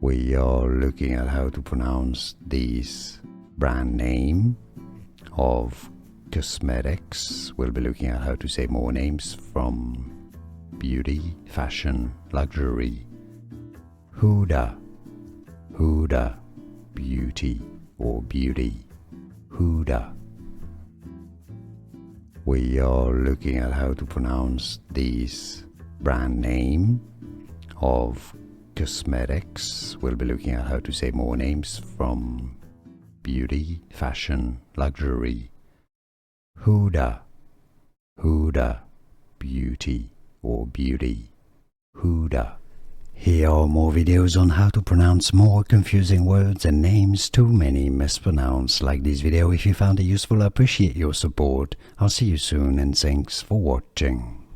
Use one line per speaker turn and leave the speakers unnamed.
We are looking at how to pronounce these brand name of cosmetics. We'll be looking at how to say more names from beauty, fashion, luxury. Huda, Huda Beauty or beauty. Huda. We are looking at how to pronounce these brand name of cosmetics. We'll be looking at how to say more names from beauty, fashion, luxury. Huda, Huda Beauty or beauty. Huda. Here are more videos on how to pronounce more confusing words and names too many mispronounced. Like this video if you found it useful. I appreciate your support. I'll see you soon and thanks for watching.